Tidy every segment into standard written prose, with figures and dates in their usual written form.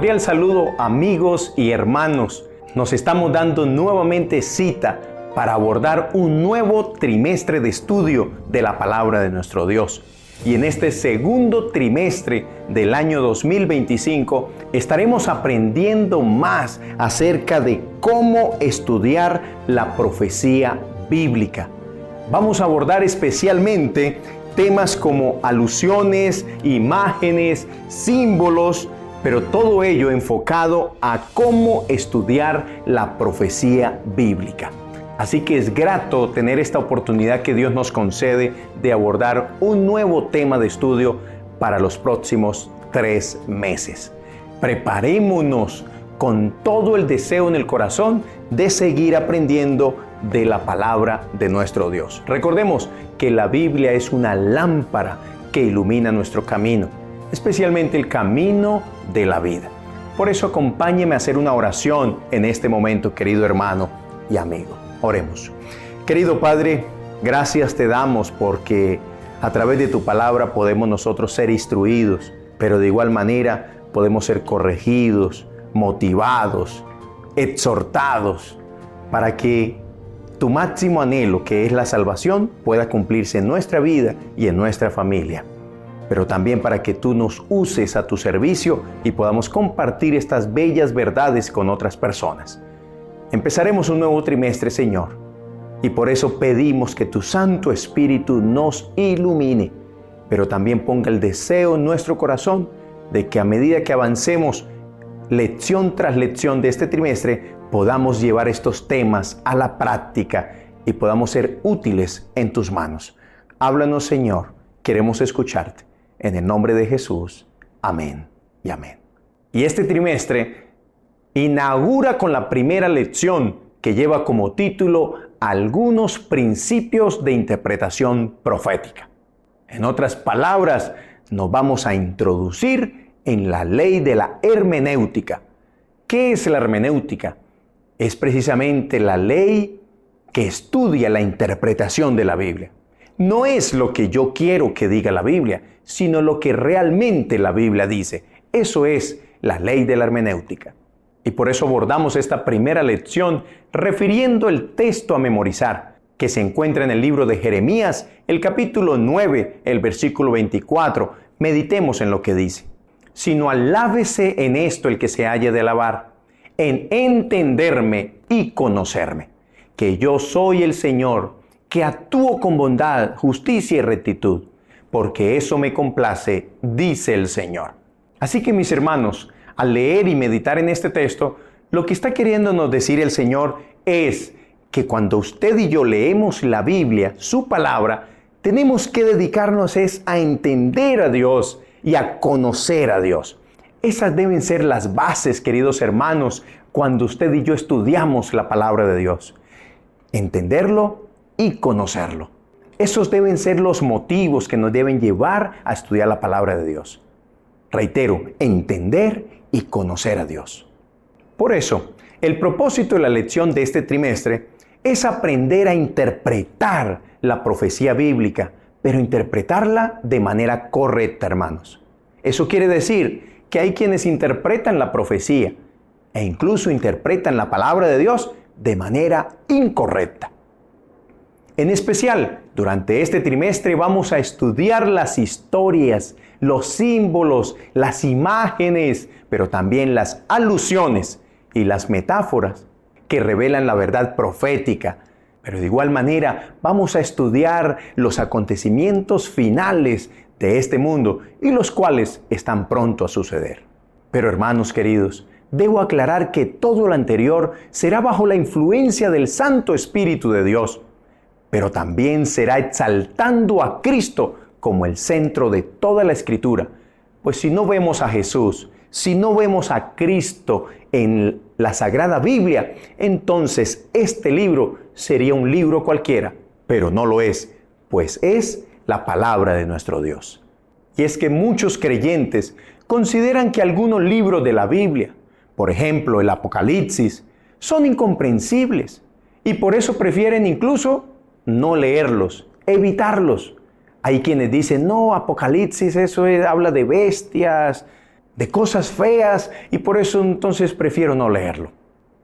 Cordial saludo, amigos y hermanos. Nos estamos dando nuevamente cita para abordar un nuevo trimestre de estudio de la palabra de nuestro Dios. Y en este segundo trimestre del año 2025 estaremos aprendiendo más acerca de cómo estudiar la profecía bíblica. Vamos a abordar especialmente temas como alusiones, imágenes, símbolos, pero todo ello enfocado a cómo estudiar la profecía bíblica. Así que es grato tener esta oportunidad que Dios nos concede de abordar un nuevo tema de estudio para los próximos 3 meses. Preparémonos con todo el deseo en el corazón de seguir aprendiendo de la palabra de nuestro Dios. Recordemos que la Biblia es una lámpara que ilumina nuestro camino, especialmente el camino de la vida. Por eso acompáñeme a hacer una oración en este momento, querido hermano y amigo. Oremos. Querido Padre, gracias te damos porque a través de tu palabra podemos nosotros ser instruidos, pero de igual manera podemos ser corregidos, motivados, exhortados, para que tu máximo anhelo, que es la salvación, pueda cumplirse en nuestra vida y en nuestra familia. Pero también para que tú nos uses a tu servicio y podamos compartir estas bellas verdades con otras personas. Empezaremos un nuevo trimestre, Señor, y por eso pedimos que tu Santo Espíritu nos ilumine, pero también ponga el deseo en nuestro corazón de que a medida que avancemos lección tras lección de este trimestre, podamos llevar estos temas a la práctica y podamos ser útiles en tus manos. Háblanos, Señor, queremos escucharte. En el nombre de Jesús, amén y amén. Y este trimestre inaugura con la primera lección que lleva como título Algunos principios de interpretación profética. En otras palabras, nos vamos a introducir en la ley de la hermenéutica. ¿Qué es la hermenéutica? Es precisamente la ley que estudia la interpretación de la Biblia. No es lo que yo quiero que diga la Biblia, sino lo que realmente la Biblia dice. Eso es la ley de la hermenéutica. Y por eso abordamos esta primera lección refiriendo el texto a memorizar, que se encuentra en el libro de Jeremías, el capítulo 9, el versículo 24. Meditemos en lo que dice. Sino alábese en esto el que se haya de alabar, en entenderme y conocerme, que yo soy el Señor, que actúo con bondad, justicia y rectitud, porque eso me complace, dice el Señor. Así que, mis hermanos, al leer y meditar en este texto, lo que está queriéndonos decir el Señor es que cuando usted y yo leemos la Biblia, su palabra, tenemos que dedicarnos a entender a Dios y a conocer a Dios. Esas deben ser las bases, queridos hermanos, cuando usted y yo estudiamos la palabra de Dios. Entenderlo y conocerlo. Esos deben ser los motivos que nos deben llevar a estudiar la palabra de Dios. Reitero, entender y conocer a Dios. Por eso, el propósito de la lección de este trimestre es aprender a interpretar la profecía bíblica, pero interpretarla de manera correcta, hermanos. Eso quiere decir que hay quienes interpretan la profecía e incluso interpretan la palabra de Dios de manera incorrecta. En especial, durante este trimestre vamos a estudiar las historias, los símbolos, las imágenes, pero también las alusiones y las metáforas que revelan la verdad profética. Pero de igual manera vamos a estudiar los acontecimientos finales de este mundo y los cuales están pronto a suceder. Pero hermanos queridos, debo aclarar que todo lo anterior será bajo la influencia del Santo Espíritu de Dios, pero también será exaltando a Cristo como el centro de toda la Escritura. Pues si no vemos a Jesús, si no vemos a Cristo en la Sagrada Biblia, entonces este libro sería un libro cualquiera, pero no lo es, pues es la palabra de nuestro Dios. Y es que muchos creyentes consideran que algunos libros de la Biblia, por ejemplo el Apocalipsis, son incomprensibles y por eso prefieren incluso no leerlos, evitarlos. Hay quienes dicen, no, Apocalipsis, habla de bestias, de cosas feas y por eso entonces prefiero no leerlo.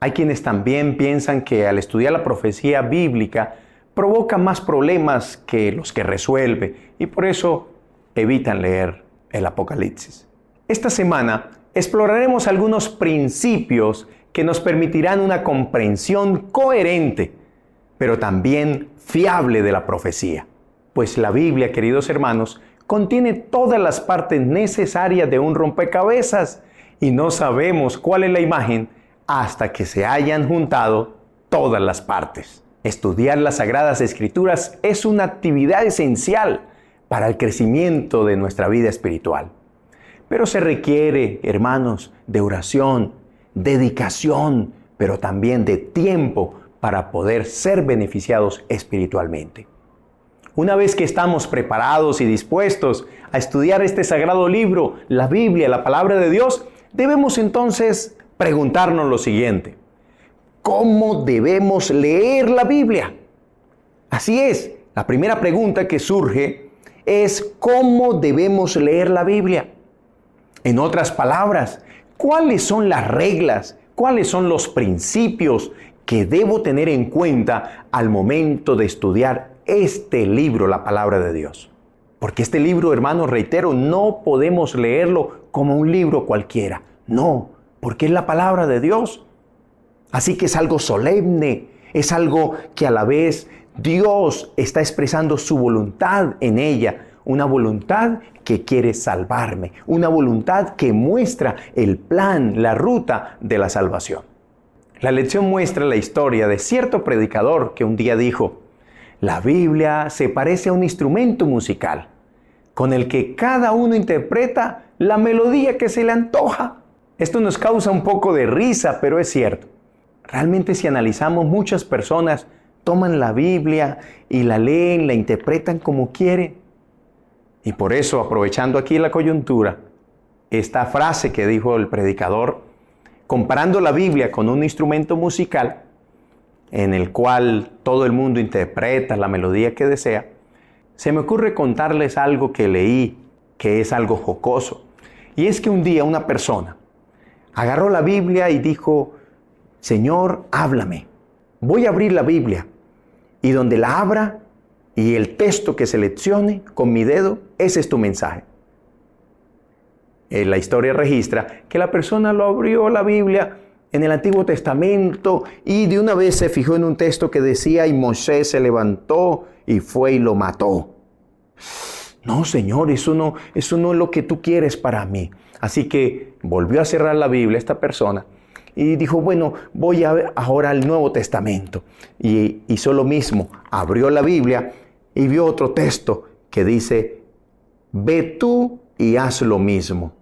Hay quienes también piensan que al estudiar la profecía bíblica provoca más problemas que los que resuelve y por eso evitan leer el Apocalipsis. Esta semana exploraremos algunos principios que nos permitirán una comprensión coherente, pero también fiable de la profecía. Pues la Biblia, queridos hermanos, contiene todas las partes necesarias de un rompecabezas y no sabemos cuál es la imagen hasta que se hayan juntado todas las partes. Estudiar las Sagradas Escrituras es una actividad esencial para el crecimiento de nuestra vida espiritual. Pero se requiere, hermanos, de oración, dedicación, pero también de tiempo para poder ser beneficiados espiritualmente. Una vez que estamos preparados y dispuestos a estudiar este sagrado libro, la Biblia, la palabra de Dios, debemos entonces preguntarnos lo siguiente: ¿cómo debemos leer la Biblia? Así es, la primera pregunta que surge es ¿cómo debemos leer la Biblia? En otras palabras, ¿cuáles son las reglas? ¿Cuáles son los principios que debo tener en cuenta al momento de estudiar este libro, la palabra de Dios? Porque este libro, hermanos, reitero, no podemos leerlo como un libro cualquiera. No, porque es la palabra de Dios. Así que es algo solemne, es algo que a la vez Dios está expresando su voluntad en ella. Una voluntad que quiere salvarme, una voluntad que muestra el plan, la ruta de la salvación. La lección muestra la historia de cierto predicador que un día dijo: la Biblia se parece a un instrumento musical, con el que cada uno interpreta la melodía que se le antoja. Esto nos causa un poco de risa, pero es cierto. Realmente si analizamos, muchas personas toman la Biblia y la leen, la interpretan como quieren. Y por eso, aprovechando aquí la coyuntura, esta frase que dijo el predicador, comparando la Biblia con un instrumento musical, en el cual todo el mundo interpreta la melodía que desea, se me ocurre contarles algo que leí, que es algo jocoso. Y es que un día una persona agarró la Biblia y dijo: Señor, háblame. Voy a abrir la Biblia y donde la abra y el texto que seleccione con mi dedo, ese es tu mensaje. La historia registra que la persona lo abrió la Biblia en el Antiguo Testamento y de una vez se fijó en un texto que decía: y Moisés se levantó y fue y lo mató. No, Señor, eso no es lo que tú quieres para mí. Así que volvió a cerrar la Biblia esta persona y dijo: bueno, voy a ver ahora al Nuevo Testamento. Y hizo lo mismo, abrió la Biblia y vio otro texto que dice: ve tú y haz lo mismo.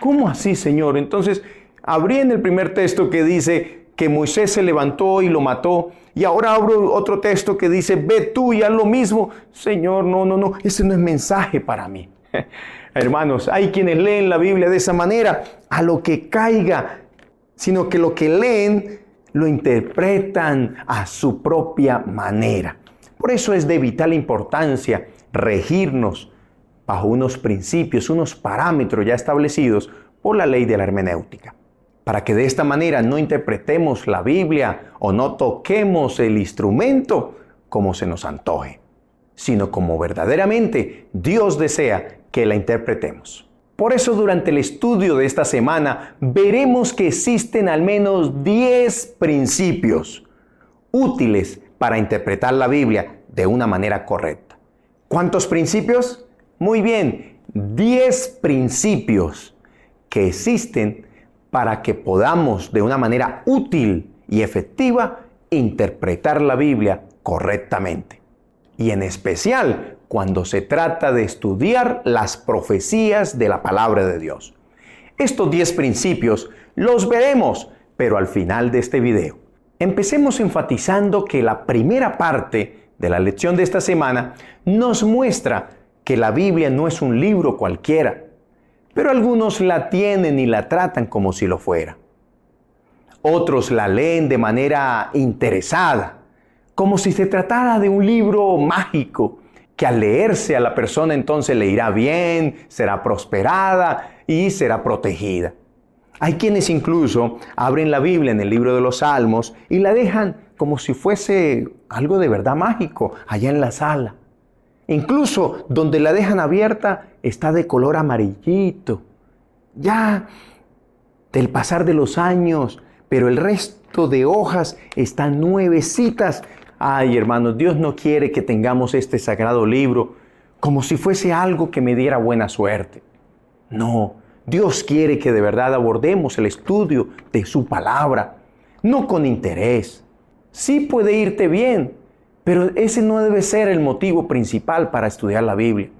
¿Cómo así, Señor? Entonces abrí en el primer texto que dice que Moisés se levantó y lo mató, y ahora abro otro texto que dice: ve tú y haz lo mismo. Señor, no, ese no es mensaje para mí. Hermanos, hay quienes leen la Biblia de esa manera, a lo que caiga, sino que lo que leen lo interpretan a su propia manera. Por eso es de vital importancia regirnos bajo unos principios, unos parámetros ya establecidos por la ley de la hermenéutica, para que de esta manera no interpretemos la Biblia o no toquemos el instrumento como se nos antoje, sino como verdaderamente Dios desea que la interpretemos. Por eso durante el estudio de esta semana veremos que existen al menos 10 principios útiles para interpretar la Biblia de una manera correcta. ¿Cuántos principios? Muy bien, 10 principios que existen para que podamos de una manera útil y efectiva interpretar la Biblia correctamente. Y en especial cuando se trata de estudiar las profecías de la palabra de Dios. Estos 10 principios los veremos, pero al final de este video. Empecemos enfatizando que la primera parte de la lección de esta semana nos muestra que la Biblia no es un libro cualquiera, pero algunos la tienen y la tratan como si lo fuera. Otros la leen de manera interesada, como si se tratara de un libro mágico, que al leerse a la persona entonces le irá bien, será prosperada y será protegida. Hay quienes incluso abren la Biblia en el libro de los Salmos y la dejan como si fuese algo de verdad mágico allá en la sala. Incluso donde la dejan abierta está de color amarillito. Ya del pasar de los años, pero el resto de hojas están nuevecitas. Ay, hermanos, Dios no quiere que tengamos este sagrado libro como si fuese algo que me diera buena suerte. No, Dios quiere que de verdad abordemos el estudio de su palabra, no con interés. Sí puede irte bien, pero ese no debe ser el motivo principal para estudiar la Biblia.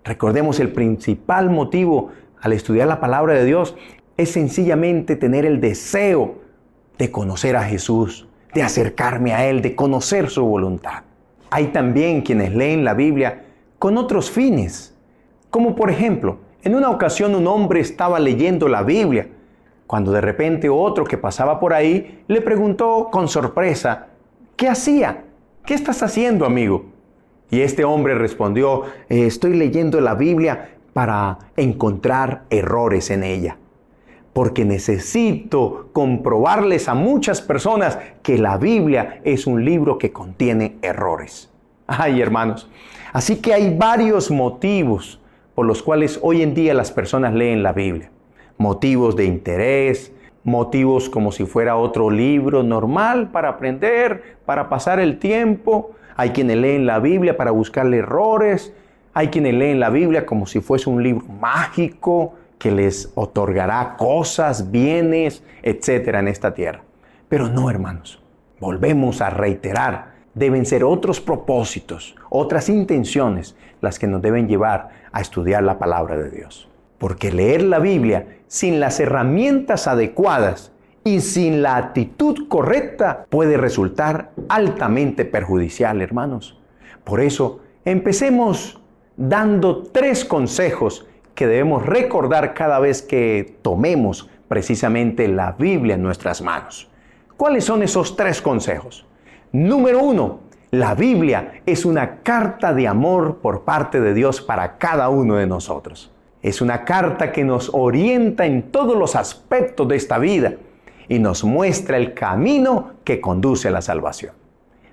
Recordemos, el principal motivo al estudiar la palabra de Dios es sencillamente tener el deseo de conocer a Jesús, de acercarme a Él, de conocer su voluntad. Hay también quienes leen la Biblia con otros fines, como por ejemplo, en una ocasión un hombre estaba leyendo la Biblia, cuando de repente otro que pasaba por ahí le preguntó con sorpresa, ¿qué hacía? ¿Qué estás haciendo, amigo? Y este hombre respondió, estoy leyendo la Biblia para encontrar errores en ella, porque necesito comprobarles a muchas personas que la Biblia es un libro que contiene errores. Ay, hermanos, así que hay varios motivos por los cuales hoy en día las personas leen la Biblia. Motivos de interés, motivos como si fuera otro libro normal para aprender, para pasar el tiempo. Hay quienes leen la Biblia para buscarle errores. Hay quienes leen la Biblia como si fuese un libro mágico que les otorgará cosas, bienes, etcétera en esta tierra. Pero no, hermanos, volvemos a reiterar, deben ser otros propósitos, otras intenciones las que nos deben llevar a estudiar la palabra de Dios. Porque leer la Biblia sin las herramientas adecuadas y sin la actitud correcta puede resultar altamente perjudicial, hermanos. Por eso, empecemos dando 3 consejos que debemos recordar cada vez que tomemos precisamente la Biblia en nuestras manos. ¿Cuáles son esos 3 consejos? Número 1, la Biblia es una carta de amor por parte de Dios para cada uno de nosotros. Es una carta que nos orienta en todos los aspectos de esta vida y nos muestra el camino que conduce a la salvación.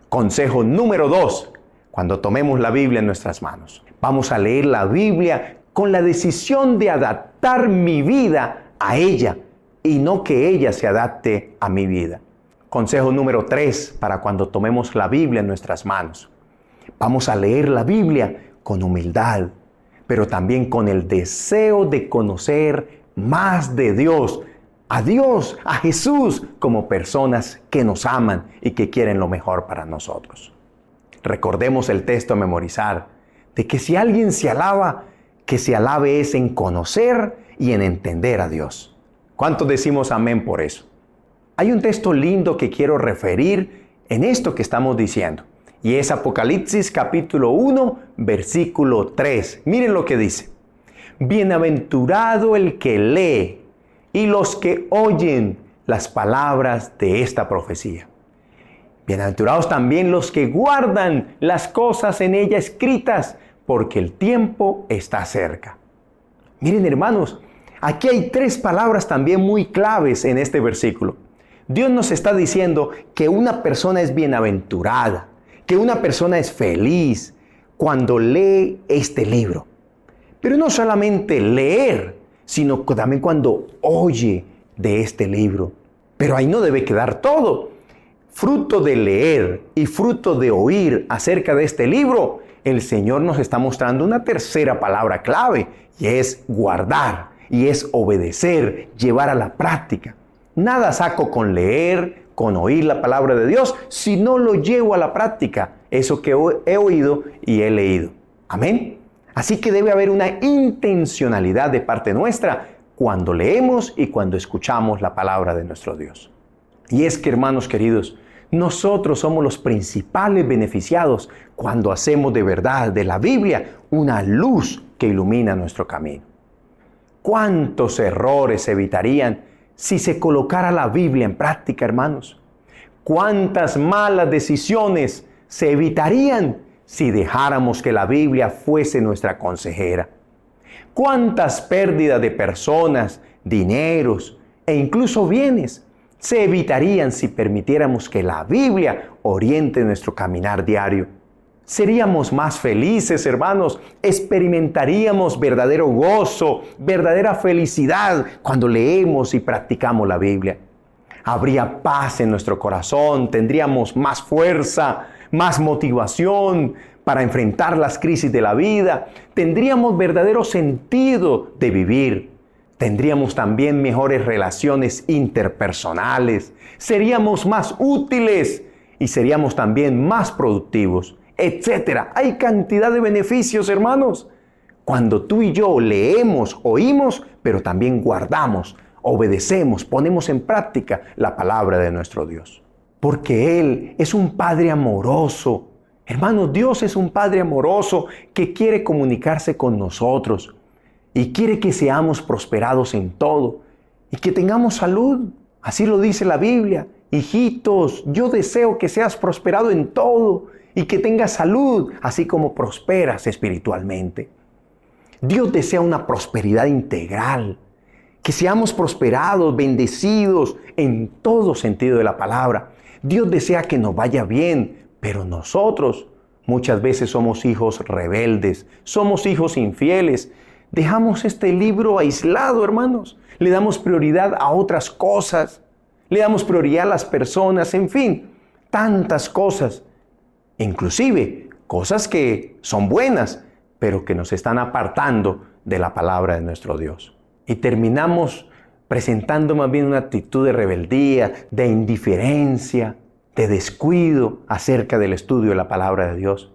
Consejo número 2, cuando tomemos la Biblia en nuestras manos, vamos a leer la Biblia con la decisión de adaptar mi vida a ella y no que ella se adapte a mi vida. Consejo número 3 para cuando tomemos la Biblia en nuestras manos. Vamos a leer la Biblia con humildad, pero también con el deseo de conocer más de Dios, a Jesús, como personas que nos aman y que quieren lo mejor para nosotros. Recordemos el texto a memorizar, de que si alguien se alaba, que se alabe es en conocer y en entender a Dios. ¿Cuántos decimos amén por eso? Hay un texto lindo que quiero referir en esto que estamos diciendo. Y es Apocalipsis capítulo 1, versículo 3. Miren lo que dice. Bienaventurado el que lee y los que oyen las palabras de esta profecía. Bienaventurados también los que guardan las cosas en ella escritas, porque el tiempo está cerca. Miren, hermanos, aquí hay 3 palabras también muy claves en este versículo. Dios nos está diciendo que una persona es bienaventurada, que una persona es feliz cuando lee este libro. Pero no solamente leer, sino también cuando oye de este libro. Pero ahí no debe quedar todo. Fruto de leer y fruto de oír acerca de este libro, el Señor nos está mostrando una tercera palabra clave, y es guardar, y es obedecer, llevar a la práctica. Nada saco con leer, con oír la palabra de Dios, si no lo llevo a la práctica, eso que he oído y he leído. Amén. Así que debe haber una intencionalidad de parte nuestra cuando leemos y cuando escuchamos la palabra de nuestro Dios. Y es que, hermanos queridos, nosotros somos los principales beneficiados cuando hacemos de verdad de la Biblia una luz que ilumina nuestro camino. ¿Cuántos errores se evitarían si se colocara la Biblia en práctica, hermanos? ¿Cuántas malas decisiones se evitarían si dejáramos que la Biblia fuese nuestra consejera? ¿Cuántas pérdidas de personas, dineros e incluso bienes se evitarían si permitiéramos que la Biblia oriente nuestro caminar diario? Seríamos más felices, hermanos. Experimentaríamos verdadero gozo, verdadera felicidad cuando leemos y practicamos la Biblia. Habría paz en nuestro corazón, tendríamos más fuerza, más motivación para enfrentar las crisis de la vida. Tendríamos verdadero sentido de vivir. Tendríamos también mejores relaciones interpersonales. Seríamos más útiles y seríamos también más productivos, etcétera. Hay cantidad de beneficios, hermanos, cuando tú y yo leemos, oímos, pero también guardamos, obedecemos, ponemos en práctica la palabra de nuestro Dios. Porque Él es un Padre amoroso. Hermanos, Dios es un Padre amoroso que quiere comunicarse con nosotros y quiere que seamos prosperados en todo y que tengamos salud. Así lo dice la Biblia. Hijitos, yo deseo que seas prosperado en todo y que tengas salud, así como prosperas espiritualmente. Dios desea una prosperidad integral, que seamos prosperados, bendecidos en todo sentido de la palabra. Dios desea que nos vaya bien, pero nosotros muchas veces somos hijos rebeldes, somos hijos infieles. Dejamos este libro aislado, hermanos. Le damos prioridad a otras cosas. Le damos prioridad a las personas, en fin, tantas cosas. Inclusive cosas que son buenas, pero que nos están apartando de la palabra de nuestro Dios. Y terminamos presentando más bien una actitud de rebeldía, de indiferencia, de descuido acerca del estudio de la palabra de Dios.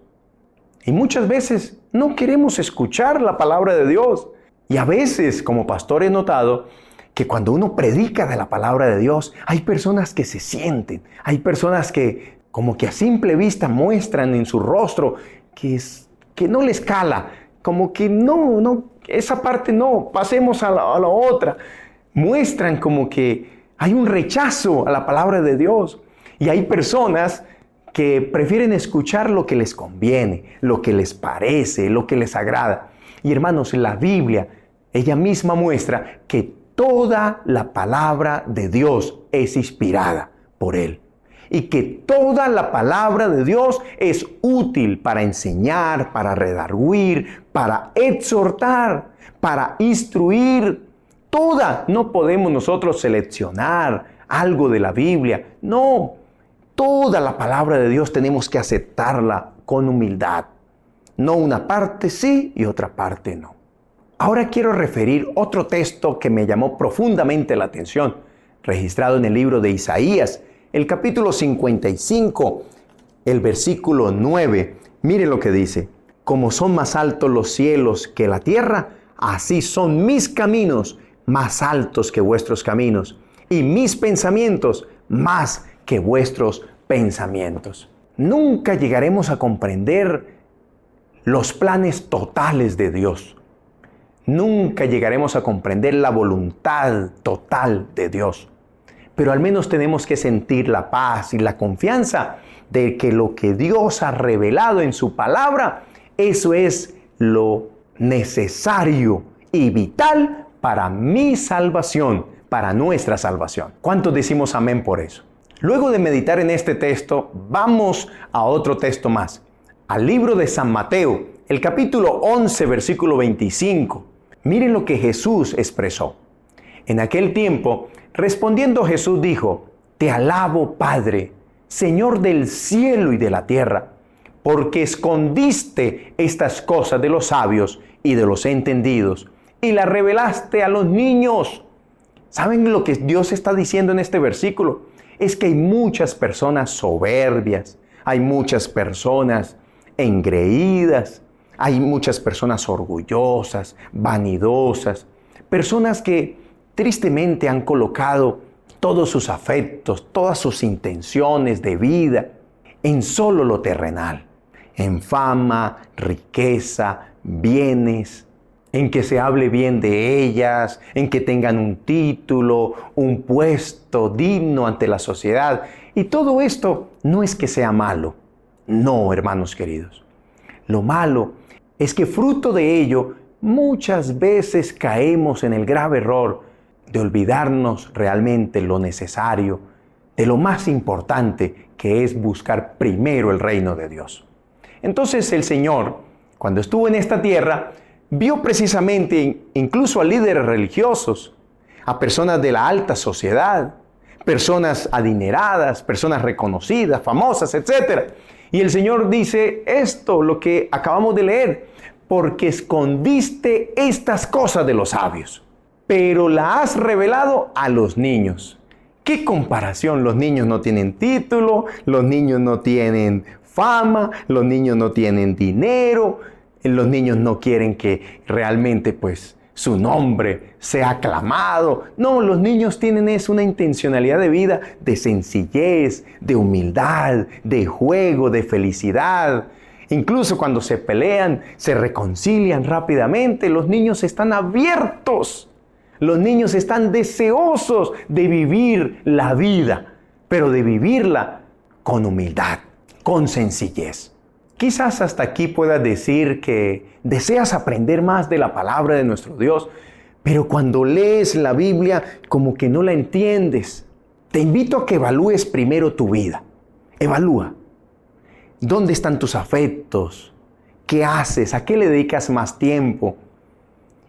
Y muchas veces no queremos escuchar la palabra de Dios. Y a veces, como pastor, he notado que cuando uno predica de la palabra de Dios, hay personas que se sienten, hay personas que como que a simple vista muestran en su rostro que no les cala, como que no, esa parte no, pasemos a la otra. Muestran como que hay un rechazo a la palabra de Dios. Y hay personas que prefieren escuchar lo que les conviene, lo que les parece, lo que les agrada. Y hermanos, la Biblia, ella misma muestra que toda la palabra de Dios es inspirada por Él. Y que toda la palabra de Dios es útil para enseñar, para redarguir, para exhortar, para instruir. Toda, no podemos nosotros seleccionar algo de la Biblia. No, toda la palabra de Dios tenemos que aceptarla con humildad. No una parte sí y otra parte no. Ahora quiero referir otro texto que me llamó profundamente la atención, registrado en el libro de Isaías, el capítulo 55, el versículo 9. Mire lo que dice: como son más altos los cielos que la tierra, así son mis caminos más altos que vuestros caminos, y mis pensamientos más que vuestros pensamientos. Nunca llegaremos a comprender los planes totales de Dios. Nunca llegaremos a comprender la voluntad total de Dios. Pero al menos tenemos que sentir la paz y la confianza de que lo que Dios ha revelado en su palabra, eso es lo necesario y vital para mi salvación, para nuestra salvación. ¿Cuántos decimos amén por eso? Luego de meditar en este texto, vamos a otro texto más, al libro de San Mateo, el capítulo 11, versículo 25. Miren lo que Jesús expresó. En aquel tiempo, respondiendo Jesús dijo: Te alabo, Padre, Señor del cielo y de la tierra, porque escondiste estas cosas de los sabios y de los entendidos, y las revelaste a los niños. ¿Saben lo que Dios está diciendo en este versículo? Es que hay muchas personas soberbias, hay muchas personas engreídas, hay muchas personas orgullosas, vanidosas, personas que tristemente han colocado todos sus afectos, todas sus intenciones de vida en solo lo terrenal, en fama, riqueza, bienes, en que se hable bien de ellas, en que tengan un título, un puesto digno ante la sociedad. Y todo esto no es que sea malo. No, hermanos queridos. Lo malo es que fruto de ello muchas veces caemos en el grave error de olvidarnos realmente lo necesario, de lo más importante, que es buscar primero el reino de Dios. Entonces el Señor, cuando estuvo en esta tierra, vio precisamente incluso a líderes religiosos, a personas de la alta sociedad, personas adineradas, personas reconocidas, famosas, etc. Y el Señor dice esto, lo que acabamos de leer, porque escondiste estas cosas de los sabios, pero la has revelado a los niños. ¿Qué comparación? Los niños no tienen título, los niños no tienen fama, los niños no tienen dinero, los niños no quieren que realmente su nombre sea aclamado. No, los niños tienen una intencionalidad de vida de sencillez, de humildad, de juego, de felicidad. Incluso cuando se pelean, se reconcilian rápidamente. Los niños están abiertos. Los niños están deseosos de vivir la vida, pero de vivirla con humildad, con sencillez. Quizás hasta aquí puedas decir que deseas aprender más de la palabra de nuestro Dios, pero cuando lees la Biblia como que no la entiendes. Te invito a que evalúes primero tu vida. Evalúa. ¿Dónde están tus afectos? ¿Qué haces? ¿A qué le dedicas más tiempo?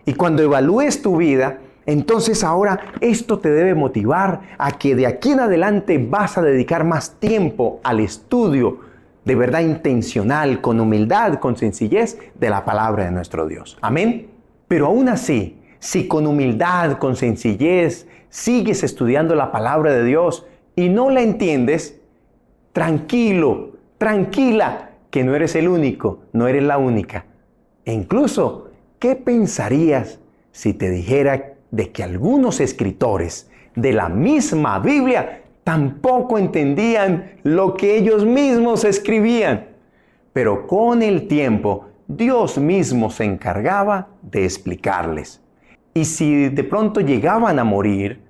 Y cuando evalúes tu vida, entonces ahora esto te debe motivar a que de aquí en adelante vas a dedicar más tiempo al estudio de verdad intencional, con humildad, con sencillez de la palabra de nuestro Dios. Amén. Pero aún así, si con humildad, con sencillez, sigues estudiando la palabra de Dios y no la entiendes, tranquilo, tranquila, que no eres el único, no eres la única. E incluso, ¿qué pensarías si te dijera de que algunos escritores de la misma Biblia tampoco entendían lo que ellos mismos escribían? Pero con el tiempo, Dios mismo se encargaba de explicarles. Y si de pronto llegaban a morir,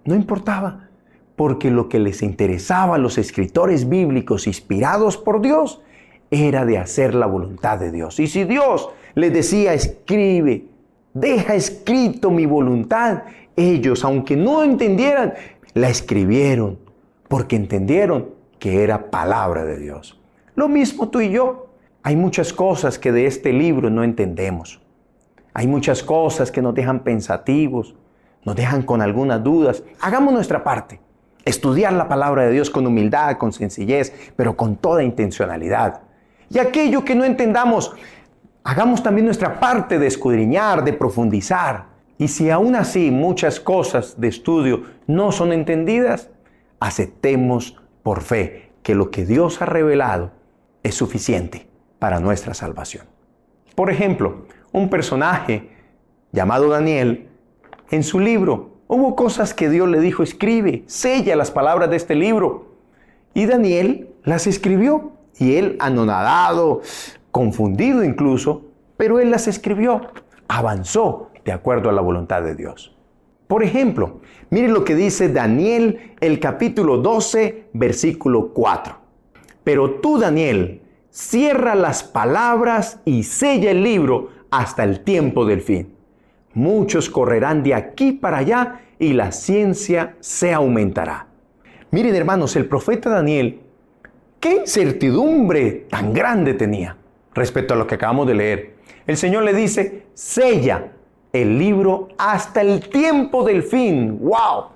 no importaba, porque lo que les interesaba a los escritores bíblicos inspirados por Dios era de hacer la voluntad de Dios. Y si Dios les decía, escribe, deja escrito mi voluntad, ellos, aunque no entendieran, la escribieron porque entendieron que era palabra de Dios. Lo mismo tú y yo. Hay muchas cosas que de este libro no entendemos. Hay muchas cosas que nos dejan pensativos, nos dejan con algunas dudas. Hagamos nuestra parte. Estudiar la palabra de Dios con humildad, con sencillez, pero con toda intencionalidad. Y aquello que no entendamos, hagamos también nuestra parte de escudriñar, de profundizar. Y si aún así muchas cosas de estudio no son entendidas, aceptemos por fe que lo que Dios ha revelado es suficiente para nuestra salvación. Por ejemplo, un personaje llamado Daniel, en su libro hubo cosas que Dios le dijo, escribe, sella las palabras de este libro. Y Daniel las escribió, y él anonadado, confundido incluso, pero él las escribió, avanzó de acuerdo a la voluntad de Dios. Por ejemplo, mire lo que dice Daniel, el capítulo 12, versículo 4. Pero tú, Daniel, cierra las palabras y sella el libro hasta el tiempo del fin. Muchos correrán de aquí para allá y la ciencia se aumentará. Miren, hermanos, el profeta Daniel, qué incertidumbre tan grande tenía respecto a lo que acabamos de leer. El Señor le dice, sella el libro hasta el tiempo del fin. ¡Wow!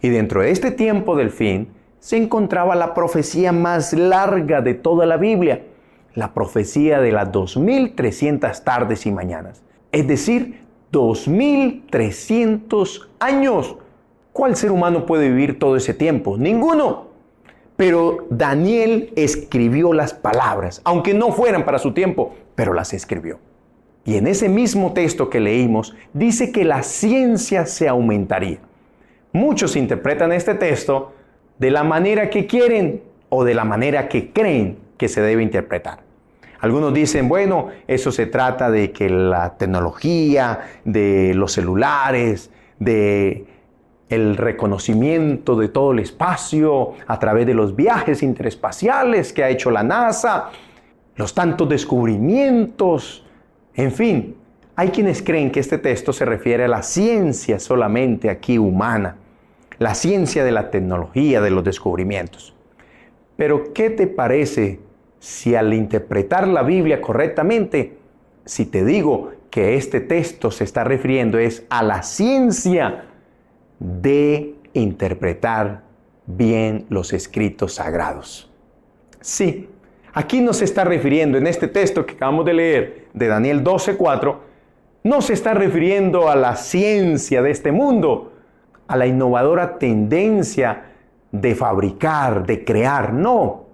Y dentro de este tiempo del fin se encontraba la profecía más larga de toda la Biblia, la profecía de las 2300 tardes y mañanas. Es decir, 2300 años. ¿Cuál ser humano puede vivir todo ese tiempo? Ninguno. Pero Daniel escribió las palabras, aunque no fueran para su tiempo, pero las escribió. Y en ese mismo texto que leímos, dice que la ciencia se aumentaría. Muchos interpretan este texto de la manera que quieren o de la manera que creen que se debe interpretar. Algunos dicen, bueno, eso se trata de que la tecnología, de los celulares, de el reconocimiento de todo el espacio a través de los viajes interespaciales que ha hecho la NASA, los tantos descubrimientos, en fin, Hay quienes creen que este texto se refiere a la ciencia solamente aquí humana, la ciencia de la tecnología, de los descubrimientos. Pero ¿qué te parece si al interpretar la Biblia correctamente, si te digo que este texto se está refiriendo es a la ciencia de interpretar bien los escritos sagrados? Sí, aquí nos está refiriendo en este texto que acabamos de leer de Daniel 12:4, no se está refiriendo a la ciencia de este mundo, a la innovadora tendencia de fabricar, de crear. No,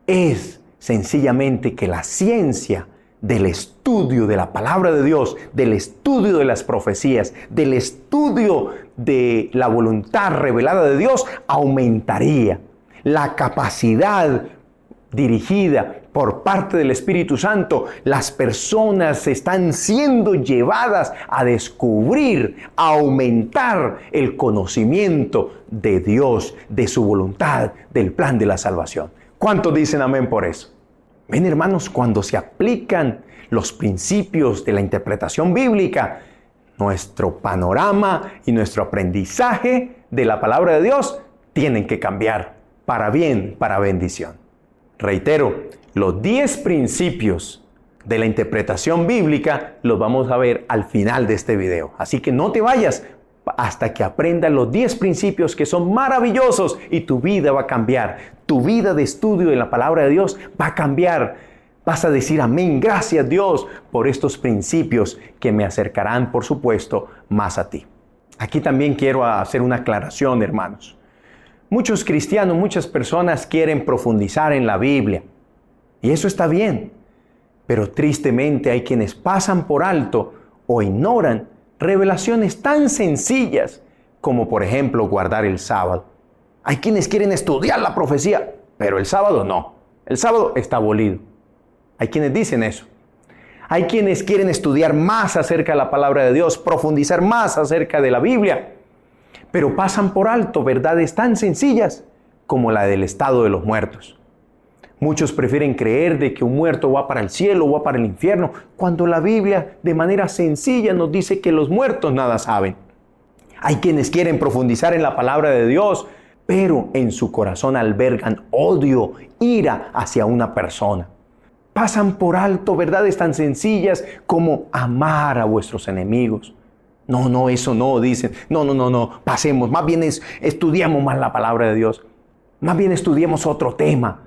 es sencillamente que la ciencia del estudio de la palabra de Dios, del estudio de las profecías, del estudio de la voluntad revelada de Dios, aumentaría. La capacidad dirigida por parte del Espíritu Santo, las personas están siendo llevadas a descubrir, a aumentar el conocimiento de Dios, de su voluntad, del plan de la salvación. ¿Cuántos dicen amén por eso? Ven, hermanos, cuando se aplican los principios de la interpretación bíblica, nuestro panorama y nuestro aprendizaje de la palabra de Dios tienen que cambiar para bien, para bendición. Reitero, los 10 principios de la interpretación bíblica los vamos a ver al final de este video. Así que no te vayas hasta que aprendas los 10 principios que son maravillosos y tu vida va a cambiar. Tu vida de estudio de la palabra de Dios va a cambiar. Vas a decir amén, gracias Dios por estos principios que me acercarán, por supuesto, más a ti. Aquí también quiero hacer una aclaración, hermanos. Muchos cristianos, muchas personas quieren profundizar en la Biblia. Y eso está bien. Pero tristemente hay quienes pasan por alto o ignoran revelaciones tan sencillas como, por ejemplo, guardar el sábado. Hay quienes quieren estudiar la profecía, pero el sábado no. El sábado está abolido. Hay quienes dicen eso. Hay quienes quieren estudiar más acerca de la palabra de Dios, profundizar más acerca de la Biblia, pero pasan por alto verdades tan sencillas como la del estado de los muertos. Muchos prefieren creer de que un muerto va para el cielo o va para el infierno, cuando la Biblia de manera sencilla nos dice que los muertos nada saben. Hay quienes quieren profundizar en la palabra de Dios, pero en su corazón albergan odio, ira hacia una persona. Pasan por alto verdades tan sencillas como amar a vuestros enemigos. No, eso no, dicen. No, pasemos. Más bien estudiamos más la palabra de Dios. Más bien estudiemos otro tema.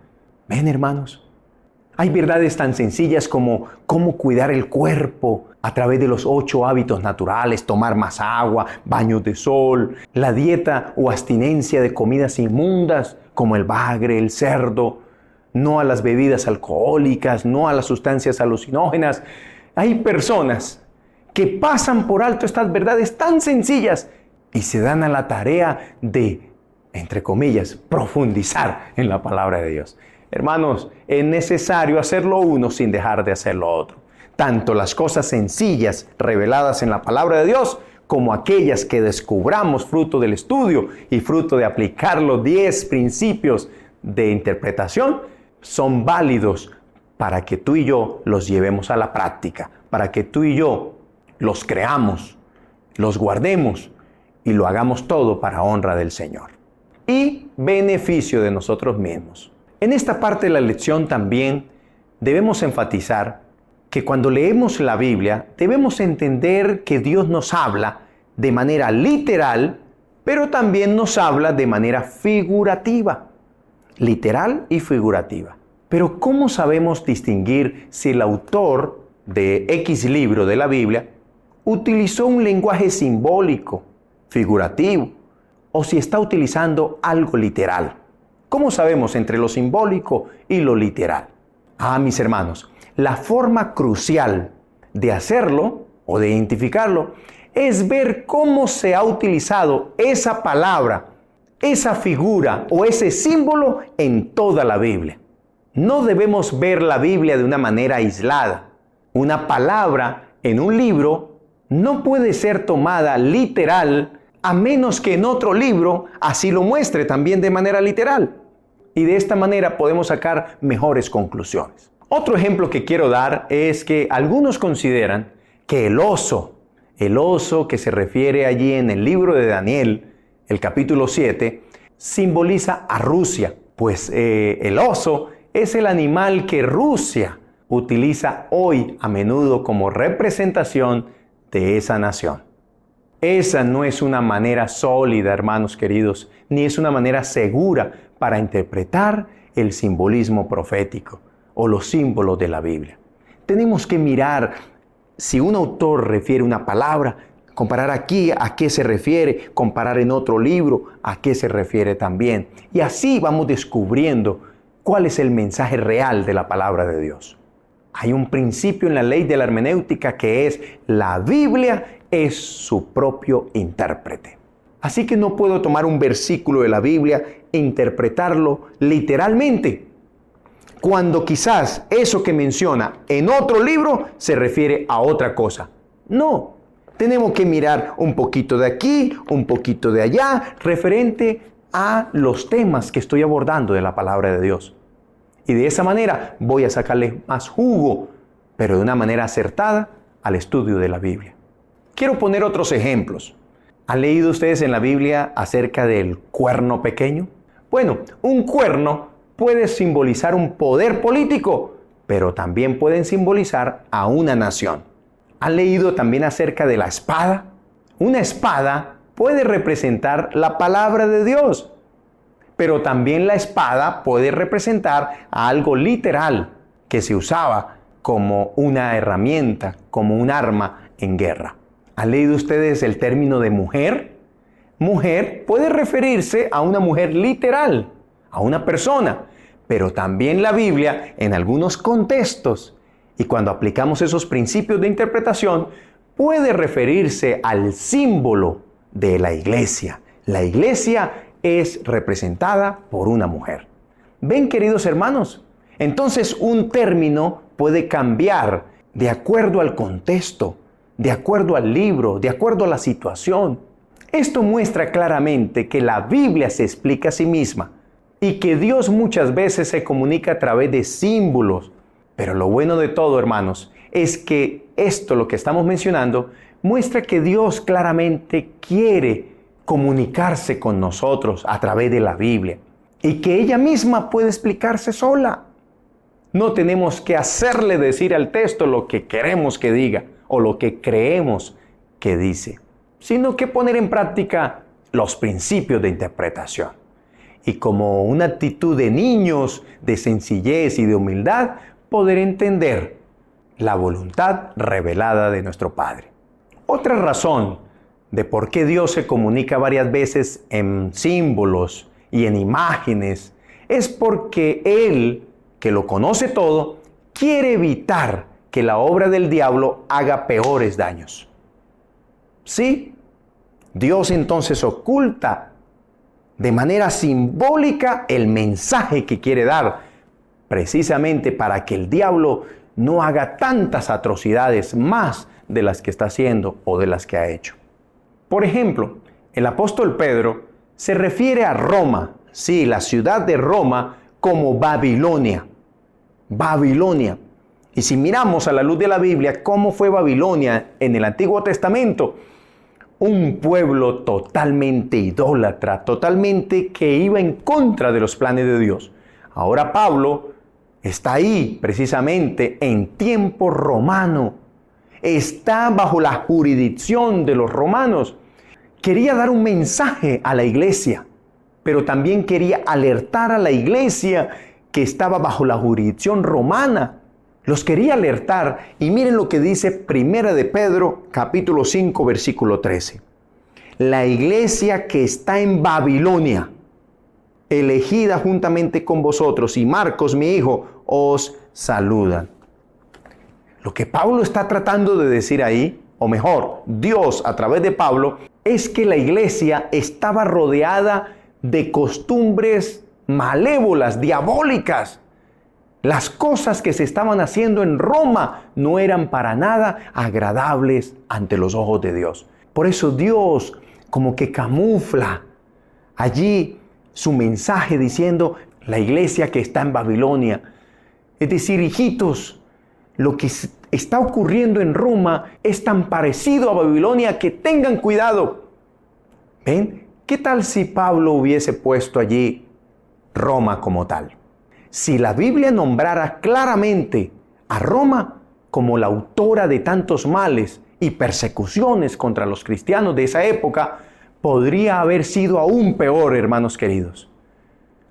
Ven, hermanos, hay verdades tan sencillas como cómo cuidar el cuerpo a través de los 8 hábitos naturales, tomar más agua, baños de sol, la dieta o abstinencia de comidas inmundas como el bagre, el cerdo, no a las bebidas alcohólicas, no a las sustancias alucinógenas. Hay personas que pasan por alto estas verdades tan sencillas y se dan a la tarea de, entre comillas, profundizar en la palabra de Dios. Hermanos, es necesario hacerlo uno sin dejar de hacer lo otro. Tanto las cosas sencillas reveladas en la palabra de Dios como aquellas que descubramos fruto del estudio y fruto de aplicar los 10 principios de interpretación son válidos para que tú y yo los llevemos a la práctica, para que tú y yo los creamos, los guardemos y lo hagamos todo para honra del Señor y beneficio de nosotros mismos. En esta parte de la lección también debemos enfatizar que cuando leemos la Biblia debemos entender que Dios nos habla de manera literal, pero también nos habla de manera figurativa. Literal y figurativa. Pero ¿cómo sabemos distinguir si el autor de X libro de la Biblia utilizó un lenguaje simbólico, figurativo, o si está utilizando algo literal? ¿Cómo sabemos entre lo simbólico y lo literal? Mis hermanos, la forma crucial de hacerlo o de identificarlo es ver cómo se ha utilizado esa palabra, esa figura o ese símbolo en toda la Biblia. No debemos ver la Biblia de una manera aislada. Una palabra en un libro no puede ser tomada literal a menos que en otro libro así lo muestre también de manera literal. Y de esta manera podemos sacar mejores conclusiones. Otro ejemplo que quiero dar es que algunos consideran que el oso que se refiere allí en el libro de Daniel, el capítulo 7, simboliza a Rusia, pues el oso es el animal que Rusia utiliza hoy a menudo como representación de esa nación. Esa no es una manera sólida, hermanos queridos, ni es una manera segura para interpretar el simbolismo profético o los símbolos de la Biblia. Tenemos que mirar si un autor refiere una palabra, comparar aquí a qué se refiere, comparar en otro libro a qué se refiere también. Y así vamos descubriendo cuál es el mensaje real de la palabra de Dios. Hay un principio en la ley de la hermenéutica que es: la Biblia es su propio intérprete. Así que no puedo tomar un versículo de la Biblia e interpretarlo literalmente, cuando quizás eso que menciona en otro libro se refiere a otra cosa. No, tenemos que mirar un poquito de aquí, un poquito de allá, referente a los temas que estoy abordando de la palabra de Dios. Y de esa manera voy a sacarle más jugo, pero de una manera acertada, al estudio de la Biblia. Quiero poner otros ejemplos. ¿Han leído ustedes en la Biblia acerca del cuerno pequeño? Bueno, un cuerno puede simbolizar un poder político, pero también pueden simbolizar a una nación. ¿Han leído también acerca de la espada? Una espada puede representar la palabra de Dios, pero también la espada puede representar a algo literal que se usaba como una herramienta, como un arma en guerra. ¿Han leído ustedes el término de mujer? Mujer puede referirse a una mujer literal, a una persona, pero también la Biblia en algunos contextos, y cuando aplicamos esos principios de interpretación, puede referirse al símbolo de la iglesia. La iglesia es representada por una mujer. ¿Ven, queridos hermanos? Entonces un término puede cambiar de acuerdo al contexto, de acuerdo al libro, de acuerdo a la situación. Esto muestra claramente que la Biblia se explica a sí misma y que Dios muchas veces se comunica a través de símbolos. Pero lo bueno de todo, hermanos, es que esto, lo que estamos mencionando, muestra que Dios claramente quiere comunicarse con nosotros a través de la Biblia y que ella misma puede explicarse sola. No tenemos que hacerle decir al texto lo que queremos que diga o lo que creemos que dice, sino que poner en práctica los principios de interpretación. Y como una actitud de niños, de sencillez y de humildad, poder entender la voluntad revelada de nuestro Padre. Otra razón de por qué Dios se comunica varias veces en símbolos y en imágenes es porque Él, que lo conoce todo, quiere evitar que la obra del diablo haga peores daños. Sí, Dios entonces oculta de manera simbólica el mensaje que quiere dar, precisamente para que el diablo no haga tantas atrocidades más de las que está haciendo o de las que ha hecho. Por ejemplo, el apóstol Pedro se refiere a Roma, sí, la ciudad de Roma, como Babilonia. Babilonia. Y si miramos a la luz de la Biblia cómo fue Babilonia en el Antiguo Testamento, un pueblo totalmente idólatra, totalmente que iba en contra de los planes de Dios. Ahora Pablo está ahí precisamente en tiempo romano. Está bajo la jurisdicción de los romanos. Quería dar un mensaje a la iglesia, pero también quería alertar a la iglesia que estaba bajo la jurisdicción romana. Los quería alertar y miren lo que dice Primera de Pedro, capítulo 5, versículo 13. La iglesia que está en Babilonia, elegida juntamente con vosotros, y Marcos, mi hijo, os saludan. Lo que Pablo está tratando de decir ahí, o mejor, Dios a través de Pablo, es que la iglesia estaba rodeada de costumbres malévolas, diabólicas. Las cosas que se estaban haciendo en Roma no eran para nada agradables ante los ojos de Dios. Por eso Dios como que camufla allí su mensaje diciendo la iglesia que está en Babilonia. Es decir, hijitos, lo que está ocurriendo en Roma es tan parecido a Babilonia que tengan cuidado. ¿Ven? ¿Qué tal si Pablo hubiese puesto allí Roma como tal? Si la Biblia nombrara claramente a Roma como la autora de tantos males y persecuciones contra los cristianos de esa época, podría haber sido aún peor, hermanos queridos.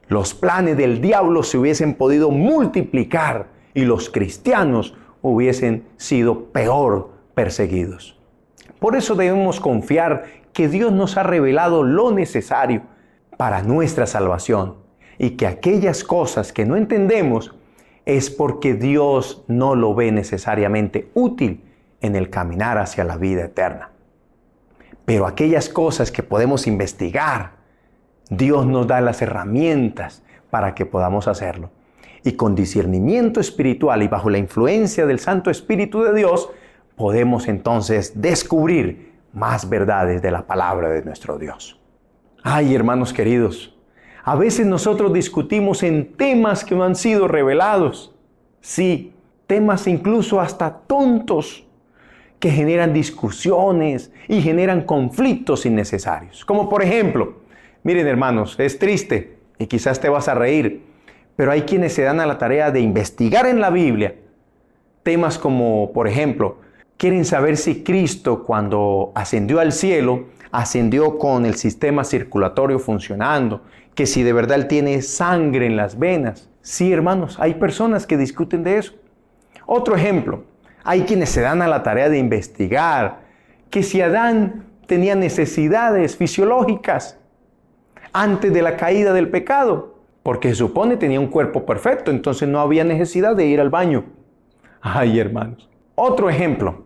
Los planes del diablo se hubiesen podido multiplicar y los cristianos hubiesen sido peor perseguidos. Por eso debemos confiar que Dios nos ha revelado lo necesario para nuestra salvación y que aquellas cosas que no entendemos es porque Dios no lo ve necesariamente útil en el caminar hacia la vida eterna. Pero aquellas cosas que podemos investigar, Dios nos da las herramientas para que podamos hacerlo. Y con discernimiento espiritual y bajo la influencia del Santo Espíritu de Dios, podemos entonces descubrir más verdades de la palabra de nuestro Dios. Ay, hermanos queridos, a veces nosotros discutimos en temas que no han sido revelados. Sí, temas incluso hasta tontos que generan discusiones y generan conflictos innecesarios. Como por ejemplo, miren hermanos, es triste y quizás te vas a reír, pero hay quienes se dan a la tarea de investigar en la Biblia temas como, por ejemplo, quieren saber si Cristo cuando ascendió al cielo, ascendió con el sistema circulatorio funcionando, que si de verdad Él tiene sangre en las venas. Sí, hermanos, hay personas que discuten de eso. Otro ejemplo, hay quienes se dan a la tarea de investigar que si Adán tenía necesidades fisiológicas antes de la caída del pecado, porque se supone tenía un cuerpo perfecto, entonces no había necesidad de ir al baño. Ay, hermanos. Otro ejemplo,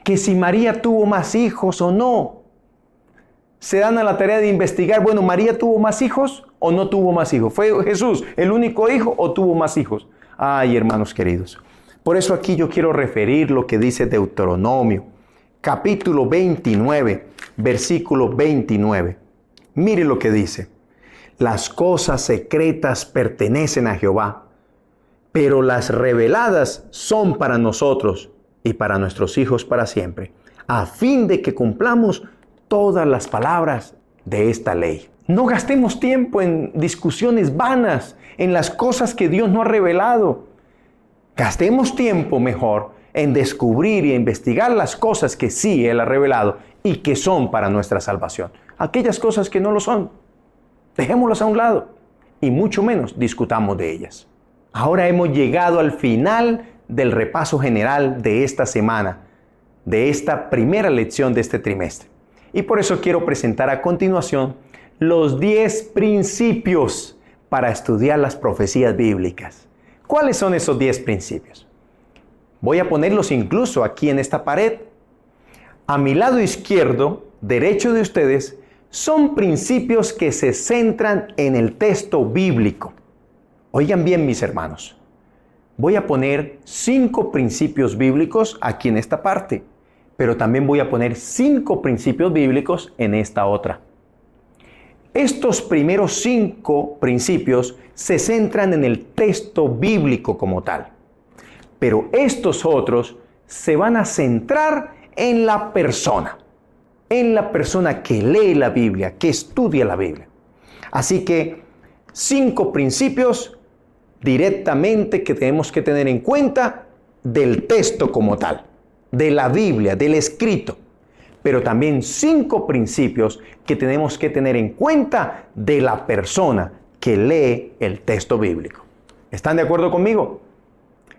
que si María tuvo más hijos o no. Se dan a la tarea de investigar, bueno, ¿María tuvo más hijos o no tuvo más hijos? ¿Fue Jesús el único hijo o tuvo más hijos? Ay, hermanos queridos. Por eso aquí yo quiero referir lo que dice Deuteronomio, capítulo 29, versículo 29. Mire lo que dice. Las cosas secretas pertenecen a Jehová, pero las reveladas son para nosotros y para nuestros hijos para siempre, a fin de que cumplamos todas las palabras de esta ley. No gastemos tiempo en discusiones vanas, en las cosas que Dios no ha revelado. Gastemos tiempo mejor en descubrir y investigar las cosas que sí Él ha revelado y que son para nuestra salvación. Aquellas cosas que no lo son, dejémoslas a un lado y mucho menos discutamos de ellas. Ahora hemos llegado al final del repaso general de esta semana, de esta primera lección de este trimestre. Y por eso quiero presentar a continuación los 10 principios para estudiar las profecías bíblicas. ¿Cuáles son esos 10 principios? Voy a ponerlos incluso aquí en esta pared. A mi lado izquierdo, derecho de ustedes, son principios que se centran en el texto bíblico. Oigan bien, mis hermanos. Voy a poner 5 principios bíblicos aquí en esta parte, pero también voy a poner 5 principios bíblicos en esta otra. Estos primeros 5 principios se centran en el texto bíblico como tal, pero estos otros se van a centrar en la persona que lee la Biblia, que estudia la Biblia. Así que 5 principios directamente que tenemos que tener en cuenta del texto como tal, de la Biblia, del escrito, pero también 5 principios que tenemos que tener en cuenta de la persona que lee el texto bíblico. ¿Están de acuerdo conmigo?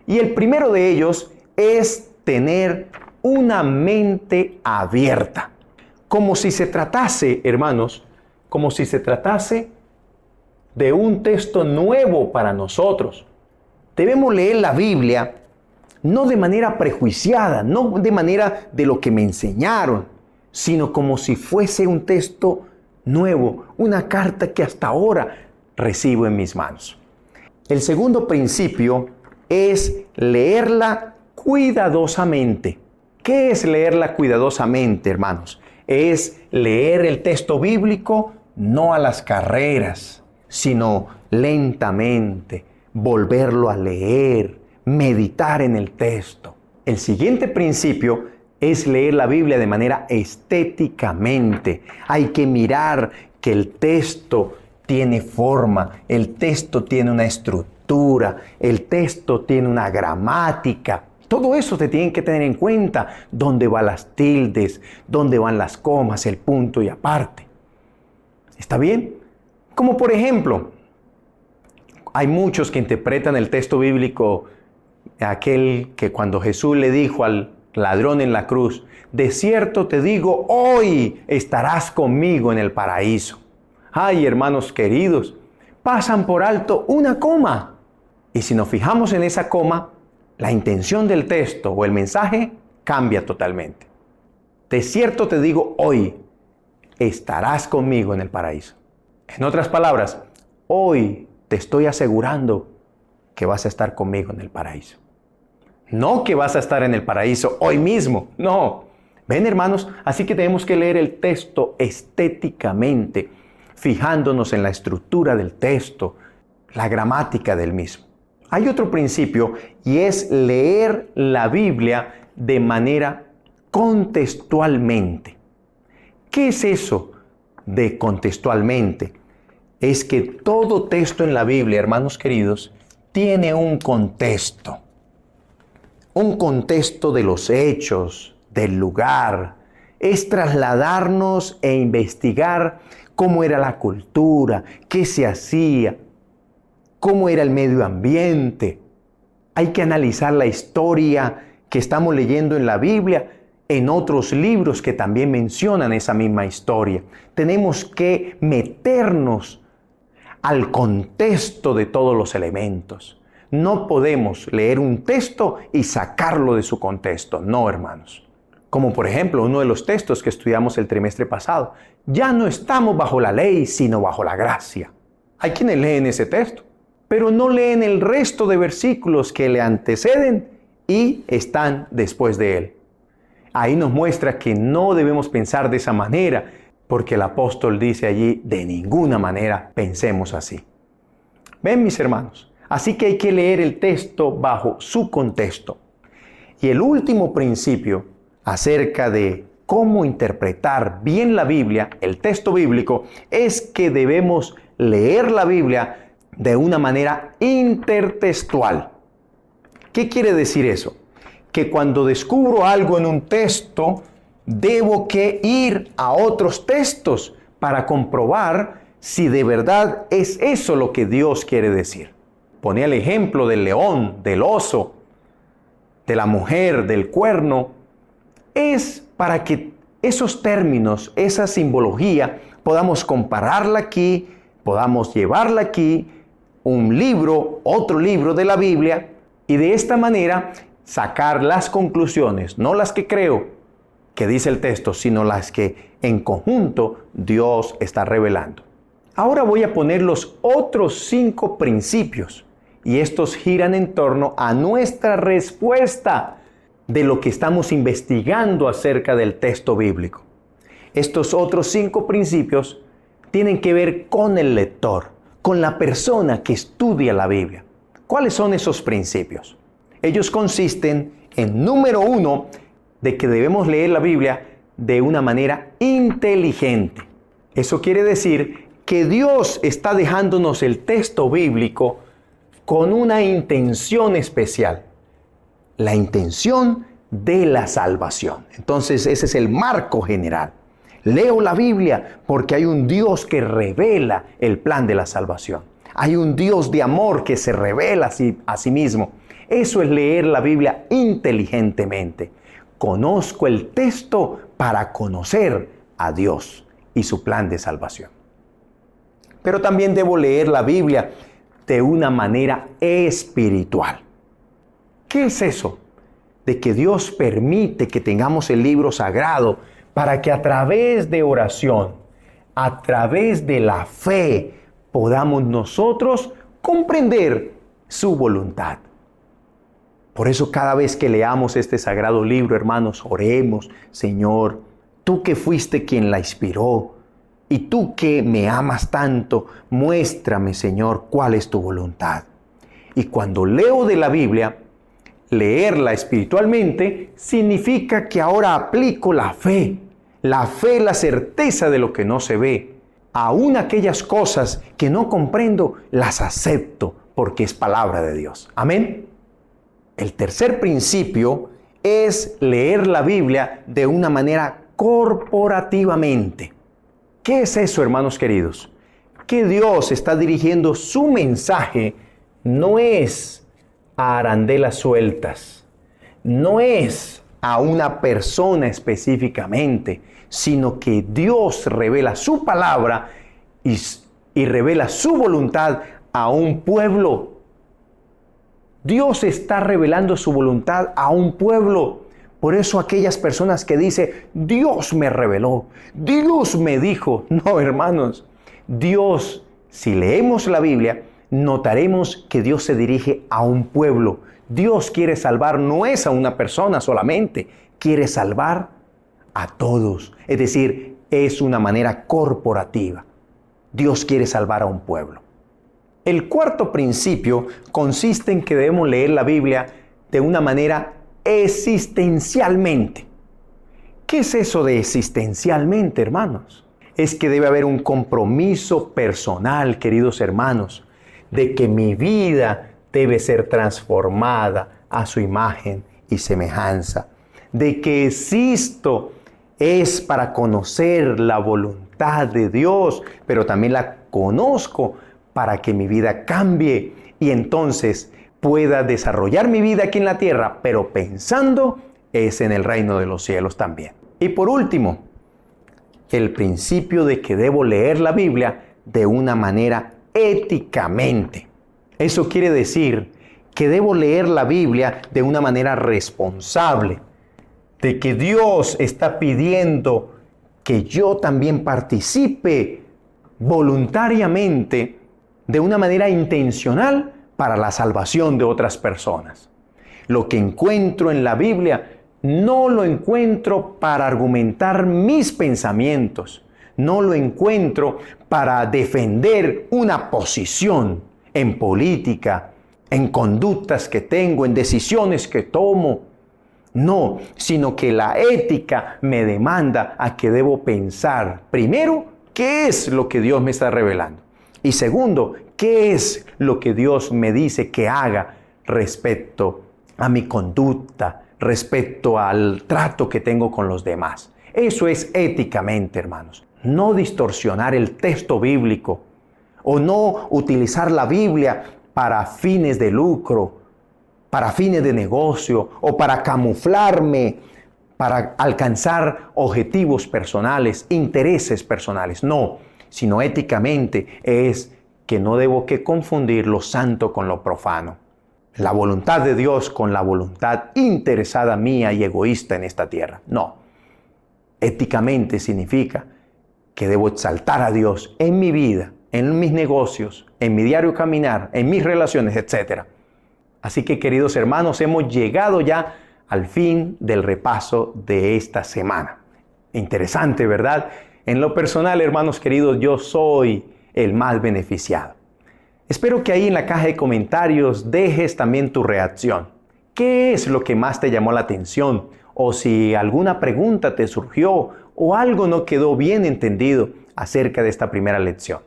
Y el primero de ellos es tener una mente abierta. Como si se tratase, hermanos, como si se tratase de un texto nuevo para nosotros. Debemos leer la Biblia no de manera prejuiciada, no de manera de lo que me enseñaron, sino como si fuese un texto nuevo, una carta que hasta ahora recibo en mis manos. El segundo principio es leerla cuidadosamente. ¿Qué es leerla cuidadosamente, hermanos? Es leer el texto bíblico no a las carreras, sino lentamente, volverlo a leer, meditar en el texto. El siguiente principio es leer la Biblia de manera estéticamente. Hay que mirar que el texto tiene forma, el texto tiene una estructura, el texto tiene una gramática. Todo eso te tienen que tener en cuenta. Dónde van las tildes, dónde van las comas, el punto y aparte. ¿Está bien? Como por ejemplo, hay muchos que interpretan el texto bíblico, aquel que cuando Jesús le dijo al ladrón en la cruz, de cierto te digo, hoy estarás conmigo en el paraíso. Ay, hermanos queridos, pasan por alto una coma. Y si nos fijamos en esa coma, la intención del texto o el mensaje cambia totalmente. De cierto te digo, hoy estarás conmigo en el paraíso. En otras palabras, hoy te estoy asegurando que vas a estar conmigo en el paraíso. No que vas a estar en el paraíso hoy mismo, no. Ven, hermanos, así que tenemos que leer el texto estéticamente, fijándonos en la estructura del texto, la gramática del mismo. Hay otro principio y es leer la Biblia de manera contextualmente. ¿Qué es eso de contextualmente? Es que todo texto en la Biblia, hermanos queridos, tiene un contexto. Un contexto de los hechos, del lugar. Es trasladarnos e investigar cómo era la cultura, qué se hacía, cómo era el medio ambiente. Hay que analizar la historia que estamos leyendo en la Biblia, en otros libros que también mencionan esa misma historia. Tenemos que meternos al contexto de todos los elementos. No podemos leer un texto y sacarlo de su contexto. No, hermanos. Como por ejemplo, uno de los textos que estudiamos el trimestre pasado. Ya no estamos bajo la ley, sino bajo la gracia. Hay quienes leen ese texto, pero no leen el resto de versículos que le anteceden y están después de él. Ahí nos muestra que no debemos pensar de esa manera, porque el apóstol dice allí, de ninguna manera pensemos así. Ven, mis hermanos. Así que hay que leer el texto bajo su contexto. Y el último principio acerca de cómo interpretar bien la Biblia, el texto bíblico, es que debemos leer la Biblia de una manera intertextual. ¿Qué quiere decir eso? Que cuando descubro algo en un texto, debo que ir a otros textos para comprobar si de verdad es eso lo que Dios quiere decir. Ponía el ejemplo del león, del oso, de la mujer, del cuerno. Es para que esos términos, esa simbología, podamos compararla aquí, podamos llevarla aquí, un libro, otro libro de la Biblia, y de esta manera sacar las conclusiones, no las que creo que dice el texto, sino las que en conjunto Dios está revelando. Ahora voy a poner los otros 5 principios. Y estos giran en torno a nuestra respuesta de lo que estamos investigando acerca del texto bíblico. Estos otros 5 principios tienen que ver con el lector, con la persona que estudia la Biblia. ¿Cuáles son esos principios? Ellos consisten en, número 1, de que debemos leer la Biblia de una manera inteligente. Eso quiere decir que Dios está dejándonos el texto bíblico con una intención especial, la intención de la salvación. Entonces ese es el marco general. Leo la Biblia porque hay un Dios que revela el plan de la salvación. Hay un Dios de amor que se revela a sí mismo. Eso es leer la Biblia inteligentemente. Conozco el texto para conocer a Dios y su plan de salvación. Pero también debo leer la Biblia de una manera espiritual. ¿Qué es eso? De que Dios permite que tengamos el libro sagrado para que a través de oración, a través de la fe, podamos nosotros comprender su voluntad. Por eso cada vez que leamos este sagrado libro, hermanos, oremos: Señor, tú que fuiste quien la inspiró, y tú que me amas tanto, muéstrame, Señor, cuál es tu voluntad. Y cuando leo de la Biblia, leerla espiritualmente significa que ahora aplico la fe. La fe es la certeza de lo que no se ve. Aún aquellas cosas que no comprendo, las acepto porque es palabra de Dios. Amén. El tercer principio es leer la Biblia de una manera corporativamente. ¿Qué es eso, hermanos queridos? Que Dios está dirigiendo su mensaje no es a arandelas sueltas, no es a una persona específicamente, sino que Dios revela su palabra y revela su voluntad a un pueblo. Dios está revelando su voluntad a un pueblo. Por eso aquellas personas que dicen, Dios me reveló, Dios me dijo. No, hermanos, Dios, si leemos la Biblia, notaremos que Dios se dirige a un pueblo. Dios quiere salvar, no es a una persona solamente, quiere salvar a todos. Es decir, es una manera corporativa. Dios quiere salvar a un pueblo. El cuarto principio consiste en que debemos leer la Biblia de una manera existencialmente. ¿Qué es eso de existencialmente, hermanos? Es que debe haber un compromiso personal, queridos hermanos, de que mi vida debe ser transformada a su imagen y semejanza, de que existo es para conocer la voluntad de Dios, pero también la conozco para que mi vida cambie y entonces pueda desarrollar mi vida aquí en la tierra, pero pensando es en el reino de los cielos también. Y por último, el principio de que debo leer la Biblia de una manera éticamente. Eso quiere decir que debo leer la Biblia de una manera responsable, de que Dios está pidiendo que yo también participe voluntariamente de una manera intencional para la salvación de otras personas. Lo que encuentro en la Biblia no lo encuentro para argumentar mis pensamientos, no lo encuentro para defender una posición en política, en conductas que tengo, en decisiones que tomo. No, sino que la ética me demanda a que debo pensar, primero, ¿qué es lo que Dios me está revelando? Y segundo, ¿qué es lo que Dios me dice que haga respecto a mi conducta, respecto al trato que tengo con los demás? Eso es éticamente, hermanos. No distorsionar el texto bíblico o no utilizar la Biblia para fines de lucro, para fines de negocio o para camuflarme, para alcanzar objetivos personales, intereses personales. No, sino éticamente es que no debo que confundir lo santo con lo profano. La voluntad de Dios con la voluntad interesada mía y egoísta en esta tierra. No. Éticamente significa que debo exaltar a Dios en mi vida, en mis negocios, en mi diario caminar, en mis relaciones, etc. Así que, queridos hermanos, hemos llegado ya al fin del repaso de esta semana. Interesante, ¿verdad? En lo personal, hermanos queridos, yo soy el más beneficiado. Espero que ahí en la caja de comentarios dejes también tu reacción. ¿Qué es lo que más te llamó la atención? O si alguna pregunta te surgió o algo no quedó bien entendido acerca de esta primera lección.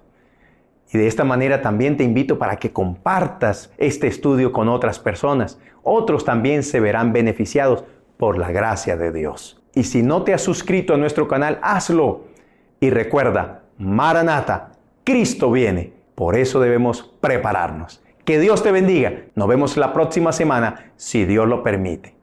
Y de esta manera también te invito para que compartas este estudio con otras personas. Otros también se verán beneficiados por la gracia de Dios. Y si no te has suscrito a nuestro canal, hazlo. Y recuerda, Maranata, Cristo viene. Por eso debemos prepararnos. Que Dios te bendiga. Nos vemos la próxima semana, si Dios lo permite.